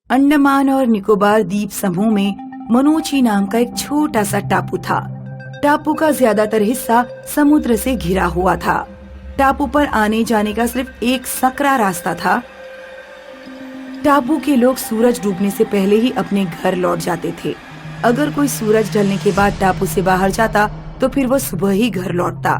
अंडमान और निकोबार द्वीप समूह में मनोची नाम का एक छोटा सा टापू था। टापू का ज्यादातर हिस्सा समुद्र से घिरा हुआ था। टापू पर आने जाने का सिर्फ एक सकरा रास्ता था। टापू के लोग सूरज डूबने से पहले ही अपने घर लौट जाते थे। अगर कोई सूरज ढलने के बाद टापू से बाहर जाता तो फिर वो सुबह ही घर लौटता।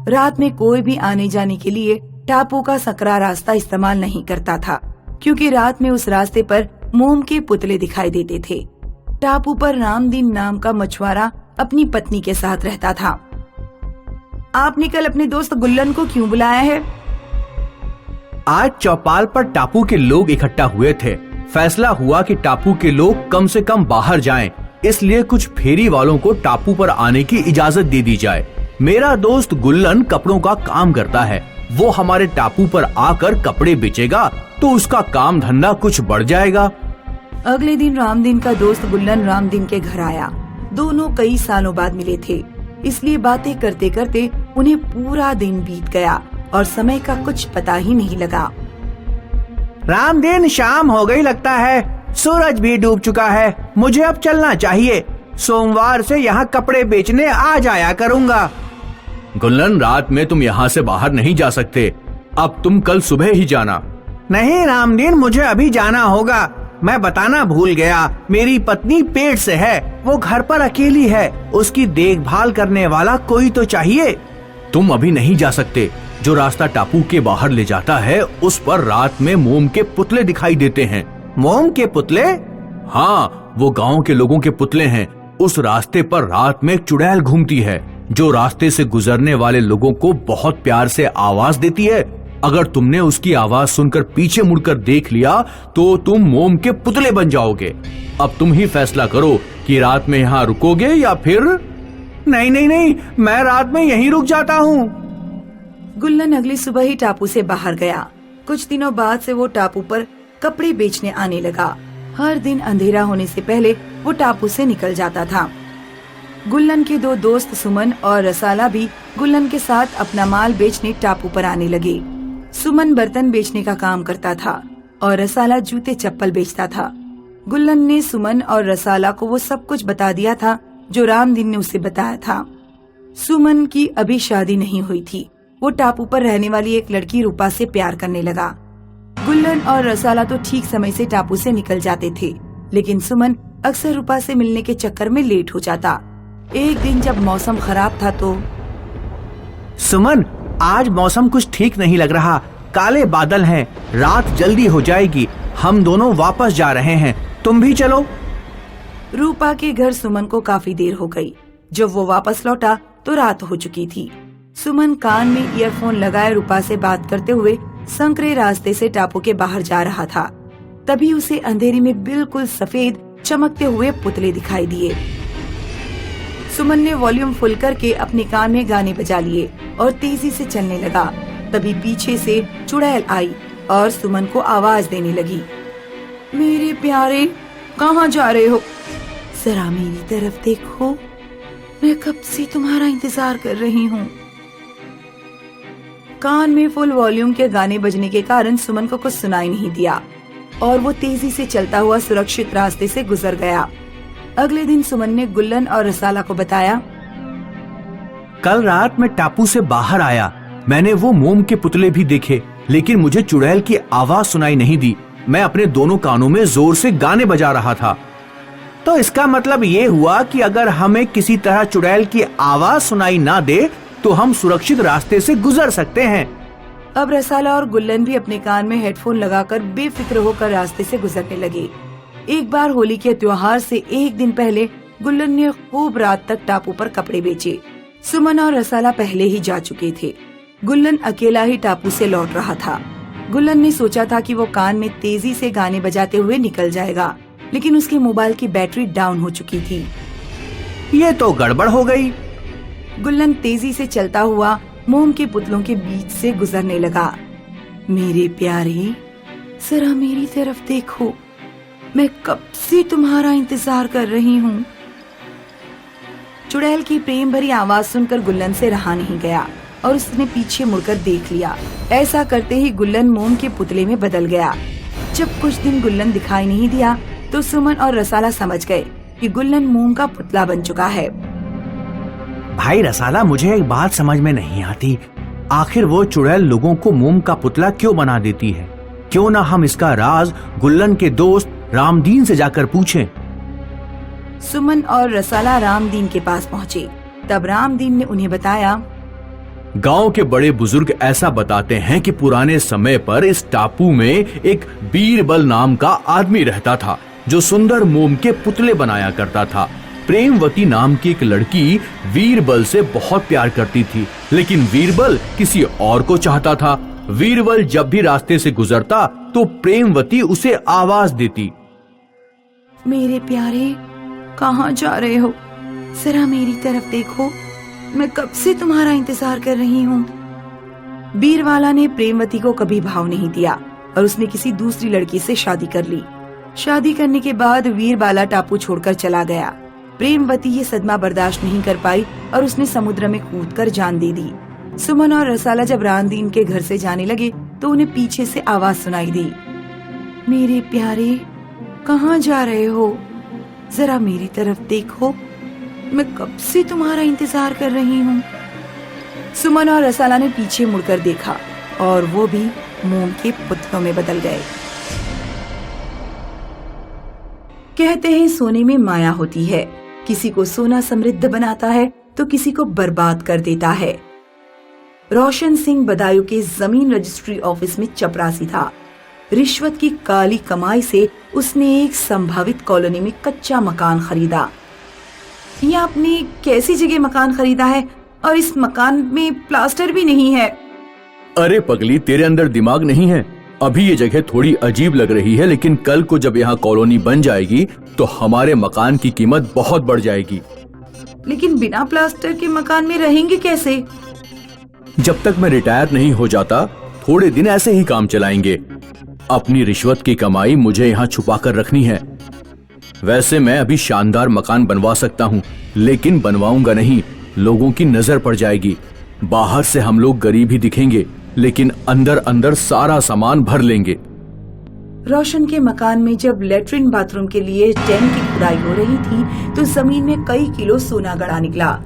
रात में कोई भी आने जाने के लिए टापू का सकरा रास्ता इस्तेमाल नहीं करता था, क्योंकि रात में उस रास्ते पर मोम के पुतले दिखाई देते थे। टापू पर रामदीन नाम का मछुआरा अपनी पत्नी के साथ रहता था। आपने कल अपने दोस्त गुल्लन को क्यों बुलाया है? आज चौपाल पर टापू के लोग इकट्ठा हुए थे। फैसला हुआ कि टापू के लोग कम से कम बाहर जाएं, इसलिए कुछ फेरी वालों को टापू पर आने की इजाजत दे दी जाए। मेरा दोस्त गुल्लन कपड़ों का काम करता है। वो हमारे टापू पर आकर कपड़े बेचेगा तो उसका काम धंधा कुछ बढ़ जाएगा। अगले दिन रामदीन का दोस्त गुल्लन रामदीन के घर आया। दोनों कई सालों बाद मिले थे, इसलिए बातें करते करते उन्हें पूरा दिन बीत गया और समय का कुछ पता ही नहीं लगा। रामदीन, शाम हो गई लगता है, सूरज भी डूब चुका है। मुझे अब चलना चाहिए। सोमवार से यहाँ कपड़े बेचने आ जाया करूँगा। गुल्लन, रात में तुम यहाँ से बाहर नहीं जा सकते। अब तुम कल सुबह ही जाना। नहीं रामदीन, मुझे अभी जाना होगा। मैं बताना भूल गया, मेरी पत्नी पेट से है। वो घर पर अकेली है। उसकी देखभाल करने वाला कोई तो चाहिए। तुम अभी नहीं जा सकते। जो रास्ता टापू के बाहर ले जाता है उस पर रात में मोम के पुतले दिखाई देते हैं। मोम के पुतले? हाँ, वो गांव के लोगों के पुतले हैं। उस रास्ते पर रात में एक चुड़ैल घूमती है जो रास्ते से गुजरने वाले लोगों को बहुत प्यार से आवाज देती है। अगर तुमने उसकी आवाज सुनकर पीछे मुड़कर देख लिया तो तुम मोम के पुतले बन जाओगे। अब तुम ही फैसला करो कि रात में यहाँ रुकोगे या फिर। नहीं नहीं नहीं, मैं रात में यहीं रुक जाता हूँ। गुल्लन अगली सुबह ही टापू से बाहर गया। कुछ दिनों बाद से वो टापू पर कपड़े बेचने आने लगा। हर दिन अंधेरा होने से पहले वो टापू से निकल जाता था। गुल्लन के दो दोस्त सुमन और रसाला भी गुल्लन के साथ अपना माल बेचने टापू पर आने लगे। सुमन बर्तन बेचने का काम करता था और रसाला जूते चप्पल बेचता था। गुल्लन ने सुमन और रसाला को वो सब कुछ बता दिया था जो रामदीन ने उसे बताया था। सुमन की अभी शादी नहीं हुई थी। वो टापू पर रहने वाली एक लड़की रूपा से प्यार करने लगा। गुल्लन और रसाला तो ठीक समय से टापू से निकल जाते थे, लेकिन सुमन अक्सर रूपा से मिलने के चक्कर में लेट हो जाता। एक दिन जब मौसम खराब था तो। सुमन, आज मौसम कुछ ठीक नहीं लग रहा। काले बादल हैं, रात जल्दी हो जाएगी। हम दोनों वापस जा रहे हैं, तुम भी चलो। रूपा के घर सुमन को काफी देर हो गई। जब वो वापस लौटा तो रात हो चुकी थी। सुमन कान में ईयरफोन लगाए रूपा से बात करते हुए संकरे रास्ते से टापू के बाहर जा रहा था। तभी उसे अंधेरे में बिल्कुल सफेद चमकते हुए पुतले दिखाई दिए। सुमन ने वॉल्यूम फुल करके अपने कान में गाने बजा लिए और तेजी से चलने लगा। तभी पीछे से चुड़ैल आई और सुमन को आवाज देने लगी। मेरे प्यारे, कहाँ जा रहे हो? जरा मेरी तरफ देखो, मैं कब से तुम्हारा इंतजार कर रही हूँ। कान में फुल वॉल्यूम के गाने बजने के कारण सुमन को कुछ सुनाई नहीं दिया और वो तेजी से चलता हुआ सुरक्षित रास्ते से गुजर गया। अगले दिन सुमन ने गुल्लन और रसाला को बताया, कल रात मैं टापू से बाहर आया। मैंने वो मोम के पुतले भी देखे, लेकिन मुझे चुड़ैल की आवाज सुनाई नहीं दी। मैं अपने दोनों कानों में जोर से गाने बजा रहा था। तो इसका मतलब ये हुआ कि अगर हमें किसी तरह चुड़ैल की आवाज सुनाई ना दे तो हम सुरक्षित रास्ते से गुजर सकते हैं। अब रसाला और गुल्लन भी अपने कान में हेडफोन लगाकर बेफिक्र होकर रास्ते से गुजरने लगे। एक बार होली के त्योहार से एक दिन पहले गुल्लन ने खूब रात तक टापू पर कपड़े बेचे। सुमन और रसाला पहले ही जा चुके थे। गुल्लन अकेला ही टापू से लौट रहा था। गुल्लन ने सोचा था कि वो कान में तेजी से गाने बजाते हुए निकल जाएगा, लेकिन उसके मोबाइल की बैटरी डाउन हो चुकी थी। ये तो गड़बड़ हो गई। गुल्लन तेजी से चलता हुआ मोम के पुतलों के बीच से गुजरने लगा। मेरे प्यारे, जरा मेरी तरफ देखो, मैं कब से तुम्हारा इंतजार कर रही हूँ। चुड़ैल की प्रेम भरी आवाज सुनकर गुल्लन से रहा नहीं गया और उसने पीछे मुड़कर देख लिया। ऐसा करते ही गुल्लन मोम के पुतले में बदल गया। जब कुछ दिन गुल्लन दिखाई नहीं दिया तो सुमन और रसाला समझ गए कि गुल्लन मोम का पुतला बन चुका है। भाई रसाला, मुझे एक बात समझ में नहीं आती, आखिर वो चुड़ैल लोगों को मोम का पुतला क्यों बना देती है? क्यों ना हम इसका राज गुल्लन के दोस्त रामदीन से जाकर पूछें। सुमन और रसाला रामदीन के पास पहुँचे। तब रामदीन ने उन्हें बताया, गांव के बड़े बुजुर्ग ऐसा बताते हैं कि पुराने समय पर इस टापू में एक बीरबल नाम का आदमी रहता था जो सुंदर मोम के पुतले बनाया करता था। प्रेमवती नाम की एक लड़की वीरबल से बहुत प्यार करती थी, लेकिन वीरबल किसी और को चाहता था। वीरबल जब भी रास्ते से गुजरता तो प्रेमवती उसे आवाज देती, मेरे प्यारे, कहाँ जा रहे हो? जरा मेरी तरफ देखो, मैं कब से तुम्हारा इंतजार कर रही हूँ। बीरवाला ने प्रेमवती को कभी भाव नहीं दिया और उसने किसी दूसरी लड़की से शादी कर ली। शादी करने के बाद वीरबाला टापू छोड़कर चला गया। प्रेमवती ये सदमा बर्दाश्त नहीं कर पाई और उसने समुद्र में कूदकर जान दे दी। सुमन और रसाला जब रामदीन के घर से जाने लगे तो उन्हें पीछे से आवाज सुनाई दी, मेरे प्यारे, कहाँ जा रहे हो? जरा मेरी तरफ देखो, मैं कब से तुम्हारा इंतजार कर रही हूँ। सुमन और रसाला ने पीछे मुड़कर देखा और वो भी मोम के पुतलों में बदल गए। कहते हैं सोने में माया होती है, किसी को सोना समृद्ध बनाता है तो किसी को बर्बाद कर देता है। रोशन सिंह बदायूं के जमीन रजिस्ट्री ऑफिस में चपरासी था। रिश्वत की काली कमाई से उसने एक संभावित कॉलोनी में कच्चा मकान खरीदा। यह आपने कैसी जगह मकान खरीदा है और इस मकान में प्लास्टर भी नहीं है? अरे पगली, तेरे अंदर दिमाग नहीं है? अभी ये जगह थोड़ी अजीब लग रही है, लेकिन कल को जब यहाँ कॉलोनी बन जाएगी तो हमारे मकान की कीमत बहुत बढ़ जाएगी। लेकिन बिना प्लास्टर के मकान में रहेंगे कैसे? जब तक मैं रिटायर नहीं हो जाता थोड़े दिन ऐसे ही काम चलाएंगे। अपनी रिश्वत की कमाई मुझे यहाँ छुपा कर रखनी है। वैसे मैं अभी शानदार मकान बनवा सकता हूँ, लेकिन बनवाऊंगा नहीं, लोगों की नजर पड़ जाएगी। बाहर से हम लोग गरीब ही दिखेंगे, लेकिन अंदर अंदर सारा सामान भर लेंगे। रोशन के मकान में जब लेटरिन बाथरूम के लिए टैंक की खुदाई हो रही थी तो जमीन में कई किलो सोना गड़ा निकला।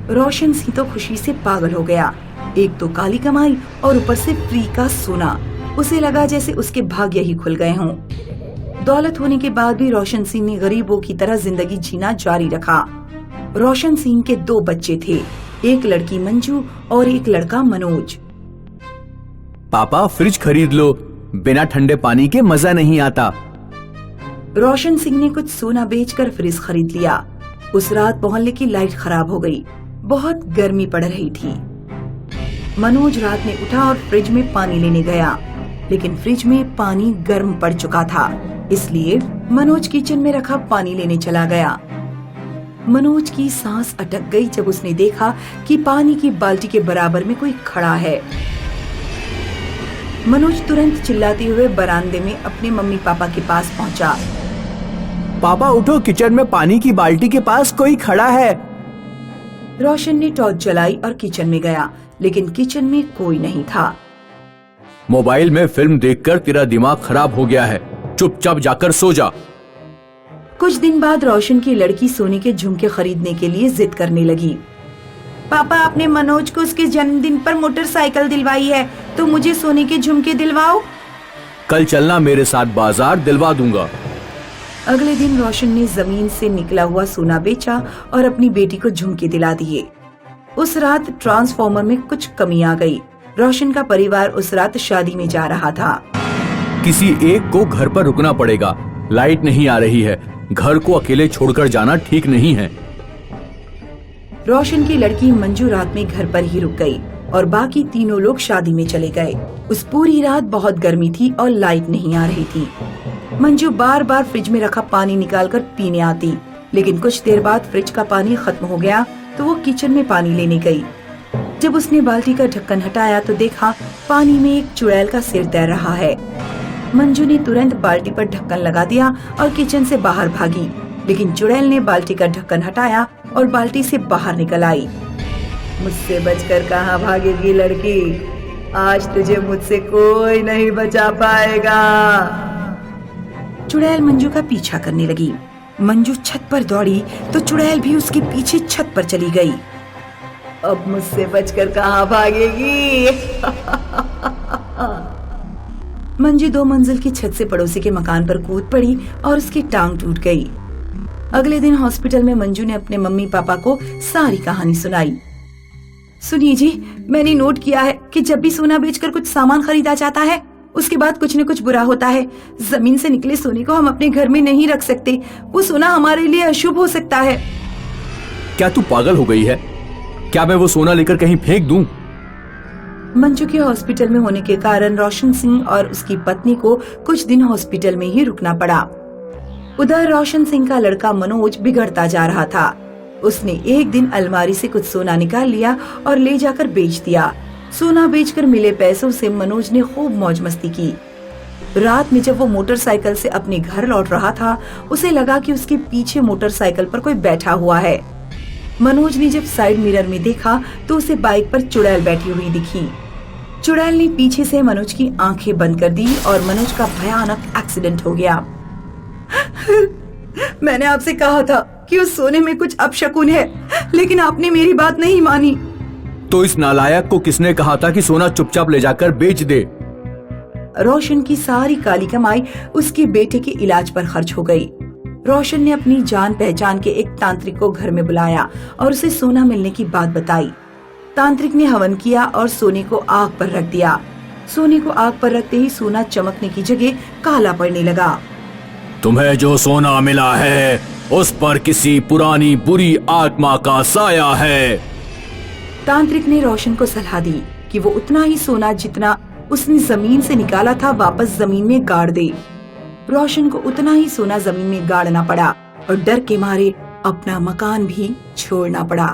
रोशन सिंह तो खुशी से पागल हो गया। एक तो काली कमाई और ऊपर से फ्री का सोना। उसे लगा जैसे उसके भाग्य ही खुल गए हों। दौलत होने के बाद भी रोशन सिंह ने गरीबों की तरह जिंदगी जीना जारी रखा। रोशन सिंह के 2 बच्चे थे, एक लड़की मंजू और एक लड़का मनोज। पापा, फ्रिज खरीद लो, बिना ठंडे पानी के मजा नहीं आता। रोशन सिंह ने कुछ सोना बेचकर फ्रिज खरीद लिया। उस रात मोहल्ले की लाइट खराब हो गई। बहुत गर्मी पड़ रही थी। मनोज रात में उठा और फ्रिज में पानी लेने गया, लेकिन फ्रिज में पानी गर्म पड़ चुका था, इसलिए मनोज किचन में रखा पानी लेने चला गया। मनोज की सांस अटक गई जब उसने देखा कि पानी की बाल्टी के बराबर में कोई खड़ा है। मनोज तुरंत चिल्लाते हुए बरामदे में अपने मम्मी पापा के पास पहुंचा। पापा उठो, किचन में पानी की बाल्टी के पास कोई खड़ा है। रोशन ने टॉर्च जलाई और किचन में गया, लेकिन किचन में कोई नहीं था। मोबाइल में फिल्म देखकर तेरा दिमाग खराब हो गया है, चुपचाप जाकर सो जा। कुछ दिन बाद रोशन की लड़की सोने के झुमके खरीदने के लिए जिद करने लगी। पापा, आपने मनोज को उसके जन्मदिन पर मोटरसाइकिल दिलवाई है, तो मुझे सोने के झुमके दिलवाओ। कल चलना मेरे साथ बाजार, दिलवा दूंगा। अगले दिन रोशन ने जमीन से निकला हुआ सोना बेचा और अपनी बेटी को झुमके दिला दिए। उस रात ट्रांसफार्मर में कुछ कमी आ गई। रोशन का परिवार उस रात शादी में जा रहा था। किसी एक को घर पर रुकना पड़ेगा, लाइट नहीं आ रही है, घर को अकेले छोड़कर जाना ठीक नहीं है। रोशन की लड़की मंजू रात में घर पर ही रुक गई और बाकी तीनों लोग शादी में चले गए। उस पूरी रात बहुत गर्मी थी और लाइट नहीं आ रही थी। मंजू बार बार फ्रिज में रखा पानी निकालकर पीने आती, लेकिन कुछ देर बाद फ्रिज का पानी खत्म हो गया तो वो किचन में पानी लेने गई। जब उसने बाल्टी का ढक्कन हटाया तो देखा पानी में एक चुड़ैल का सिर तैर रहा है। मंजू ने तुरंत बाल्टी पर ढक्कन लगा दिया और किचन से बाहर भागी, लेकिन चुड़ैल ने बाल्टी का ढक्कन हटाया और बाल्टी से बाहर निकल आई। मुझसे बचकर कहाँ भागेगी लड़की, आज तुझे मुझसे कोई नहीं बचा पाएगा। चुड़ैल मंजू का पीछा करने लगी। मंजू छत पर दौड़ी तो चुड़ैल भी उसके पीछे छत पर चली गई। अब मुझसे बचकर कहाँ भागेगी? मंजू 2 मंजिल की छत से पड़ोसी के मकान पर कूद पड़ी और उसकी टांग टूट गई। अगले दिन हॉस्पिटल में मंजू ने अपने मम्मी पापा को सारी कहानी सुनाई। सुनिए जी, मैंने नोट किया है कि जब भी सोना बेचकर कुछ सामान खरीदा जाता है, उसके बाद कुछ न कुछ बुरा होता है। जमीन से निकले सोने को हम अपने घर में नहीं रख सकते। वो सोना हमारे लिए अशुभ हो सकता है। क्या तू पागल हो गई है? क्या मैं वो सोना लेकर कहीं फेंक दूं? मंजू के हॉस्पिटल में होने के कारण रोशन सिंह और उसकी पत्नी को कुछ दिन हॉस्पिटल में ही रुकना पड़ा। उधर रोशन सिंह का लड़का मनोज बिगड़ता जा रहा था। उसने एक दिन अलमारी से कुछ सोना निकाल लिया और ले जाकर बेच दिया। सोना बेचकर मिले पैसों से मनोज ने खूब मौज मस्ती की। रात में जब वो मोटरसाइकिल से अपने घर लौट रहा था, उसे लगा कि उसके पीछे मोटरसाइकिल पर कोई बैठा हुआ है। मनोज ने जब साइड मिरर में देखा तो उसे बाइक पर चुड़ैल बैठी हुई दिखी। चुड़ैल ने पीछे से मनोज की आंखें बंद कर दी और मनोज का भयानक एक्सीडेंट हो गया। मैंने आपसे कहा था कि उस सोने में कुछ अपशकुन है, लेकिन आपने मेरी बात नहीं मानी। तो इस नालायक को किसने कहा था कि सोना चुपचाप ले जाकर बेच दे? रोशन की सारी काली कमाई उसके बेटे के इलाज पर खर्च हो गई। रोशन ने अपनी जान पहचान के एक तांत्रिक को घर में बुलाया और उसे सोना मिलने की बात बताई। तांत्रिक ने हवन किया और सोने को आग पर रख दिया। सोने को आग पर रखते ही सोना चमकने की जगह काला पड़ने लगा। तुम्हें जो सोना मिला है उस पर किसी पुरानी बुरी आत्मा का साया है। तांत्रिक ने रोशन को सलाह दी कि वो उतना ही सोना जितना उसने जमीन से निकाला था वापस जमीन में गाड़ दे। रोशन को उतना ही सोना जमीन में गाड़ना पड़ा और डर के मारे अपना मकान भी छोड़ना पड़ा।